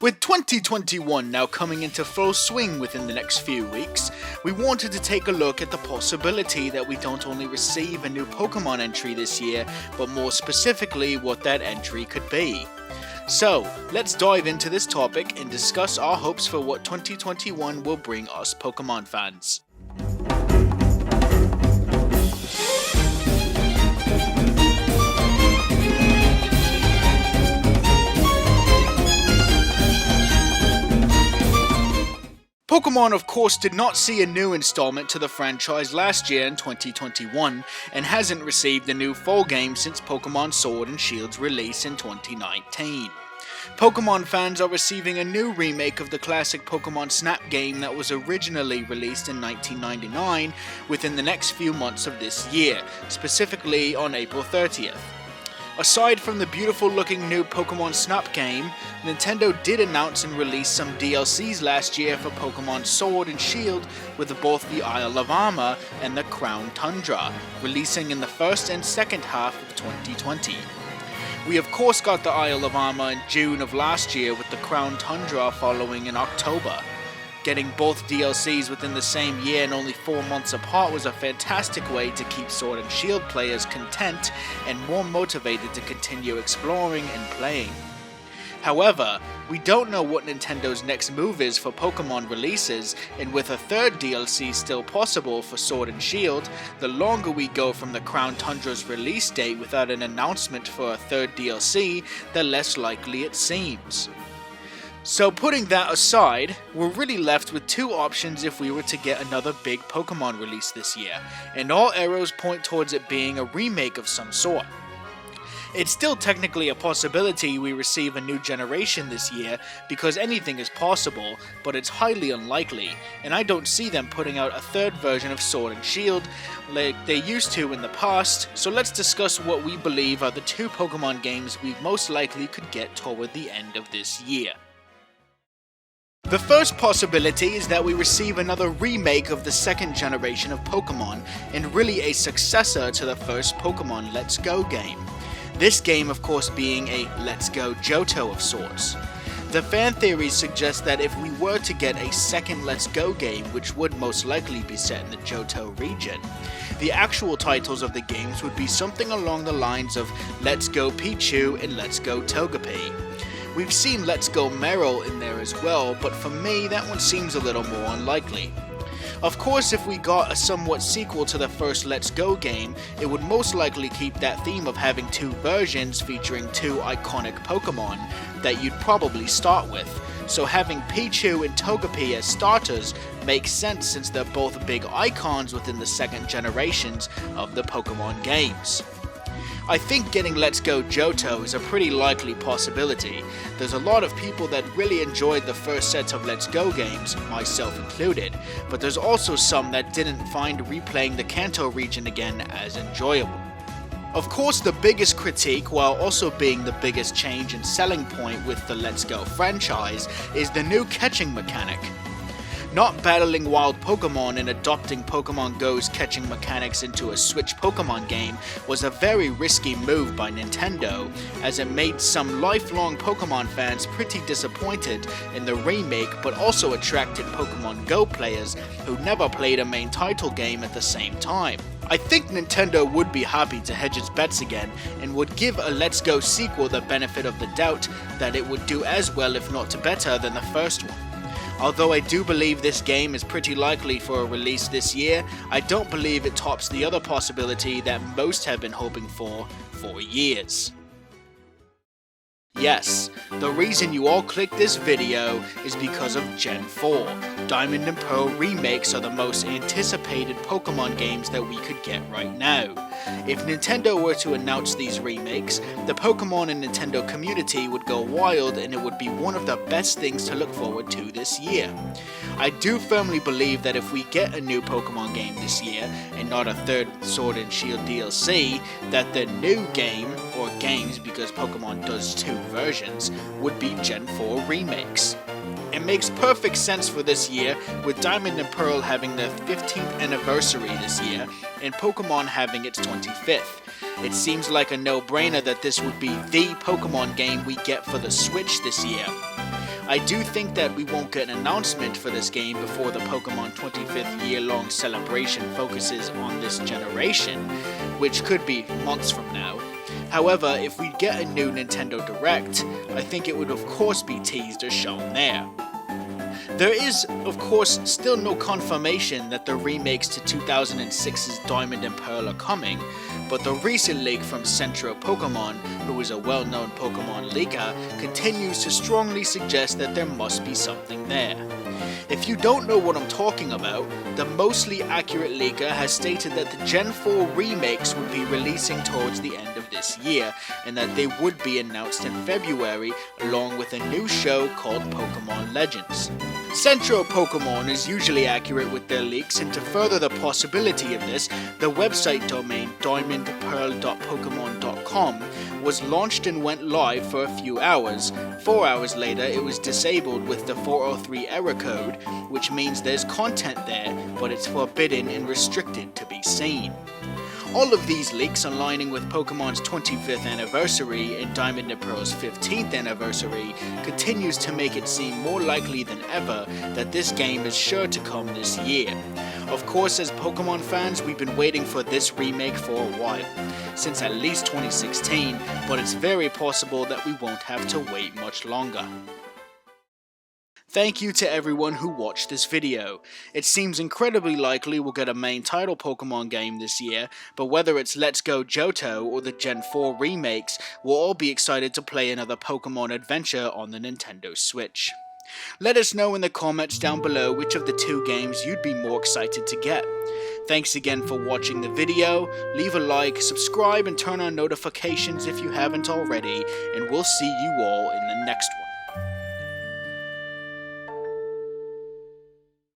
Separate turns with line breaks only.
With 2021 now coming into full swing within the next few weeks, we wanted to take a look at the possibility that we don't only receive a new Pokemon entry this year, but more specifically what that entry could be. So, let's dive into this topic and discuss our hopes for what 2021 will bring us Pokemon fans. Pokemon of course did not see a new installment to the franchise last year in 2021 and hasn't received a new full game since Pokemon Sword and Shield's release in 2019. Pokemon fans are receiving a new remake of the classic Pokemon Snap game that was originally released in 1999 within the next few months of this year, specifically on April 30th. Aside from the beautiful looking new Pokemon Snap game, Nintendo did announce and release some DLCs last year for Pokemon Sword and Shield with both the Isle of Armor and the Crown Tundra, releasing in the first and second half of 2020. We of course got the Isle of Armor in June of last year with the Crown Tundra following in October. Getting both DLCs within the same year and only 4 months apart was a fantastic way to keep Sword and Shield players content and more motivated to continue exploring and playing. However, we don't know what Nintendo's next move is for Pokemon releases, and with a third DLC still possible for Sword and Shield, the longer we go from the Crown Tundra's release date without an announcement for a third DLC, the less likely it seems. So putting that aside, we're really left with two options if we were to get another big Pokemon release this year, and all arrows point towards it being a remake of some sort. It's still technically a possibility we receive a new generation this year because anything is possible, but it's highly unlikely, and I don't see them putting out a third version of Sword and Shield like they used to in the past, so let's discuss what we believe are the two Pokemon games we most likely could get toward the end of this year. The first possibility is that we receive another remake of the second generation of Pokemon, and really a successor to the first Pokemon Let's Go game. This game of course being a Let's Go Johto of sorts. The fan theories suggest that if we were to get a second Let's Go game, which would most likely be set in the Johto region, the actual titles of the games would be something along the lines of Let's Go Pichu and Let's Go Togepi. We've seen Let's Go Meryl in there as well, but for me that one seems a little more unlikely. Of course, if we got a somewhat sequel to the first Let's Go game, it would most likely keep that theme of having two versions featuring two iconic Pokemon that you'd probably start with, so having Pichu and Togepi as starters makes sense since they're both big icons within the second generations of the Pokemon games. I think getting Let's Go Johto is a pretty likely possibility. There's a lot of people that really enjoyed the first set of Let's Go games, myself included, but there's also some that didn't find replaying the Kanto region again as enjoyable. Of course, the biggest critique, while also being the biggest change and selling point with the Let's Go franchise, is the new catching mechanic. Not battling wild Pokemon and adopting Pokemon Go's catching mechanics into a Switch Pokemon game was a very risky move by Nintendo, as it made some lifelong Pokemon fans pretty disappointed in the remake, but also attracted Pokemon Go players who never played a main title game at the same time. I think Nintendo would be happy to hedge its bets again and would give a Let's Go sequel the benefit of the doubt that it would do as well if not better than the first one. Although I do believe this game is pretty likely for a release this year, I don't believe it tops the other possibility that most have been hoping for years. Yes, the reason you all clicked this video is because of Gen 4. Diamond and Pearl remakes are the most anticipated Pokemon games that we could get right now. If Nintendo were to announce these remakes, the Pokemon and Nintendo community would go wild and it would be one of the best things to look forward to this year. I do firmly believe that if we get a new Pokemon game this year, and not a third Sword and Shield DLC, that the new game, or games because Pokemon does two versions, would be Gen 4 remakes. It makes perfect sense for this year, with Diamond and Pearl having their 15th anniversary this year, and Pokemon having its 25th. It seems like a no-brainer that this would be the Pokemon game we get for the Switch this year. I do think that we won't get an announcement for this game before the Pokemon 25th year-long celebration focuses on this generation, which could be months from now. However, if we get a new Nintendo Direct, I think it would of course be teased or shown there. There is, of course, still no confirmation that the remakes to 2006's Diamond and Pearl are coming, but the recent leak from Centro Pokemon, who is a well-known Pokemon leaker, continues to strongly suggest that there must be something there. If you don't know what I'm talking about, the mostly accurate leaker has stated that the Gen 4 remakes would be releasing towards the end of this year, and that they would be announced in February along with a new show called Pokemon Legends. Centro Pokemon is usually accurate with their leaks, and to further the possibility of this, the website domain diamondpearl.pokemon.com was launched and went live for a few hours. 4 hours later, it was disabled with the 403 error code, which means there's content there, but it's forbidden and restricted to be seen. All of these leaks aligning with Pokemon's 25th anniversary and Diamond and Pearl's 15th anniversary continues to make it seem more likely than ever that this game is sure to come this year. Of course, as Pokemon fans, we've been waiting for this remake for a while, since at least 2016, but it's very possible that we won't have to wait much longer. Thank you to everyone who watched this video. It seems incredibly likely we'll get a main title Pokemon game this year, but whether it's Let's Go Johto or the Gen 4 remakes, we'll all be excited to play another Pokemon adventure on the Nintendo Switch. Let us know in the comments down below which of the two games you'd be more excited to get. Thanks again for watching the video, leave a like, subscribe and turn on notifications if you haven't already, and we'll see you all in the next one.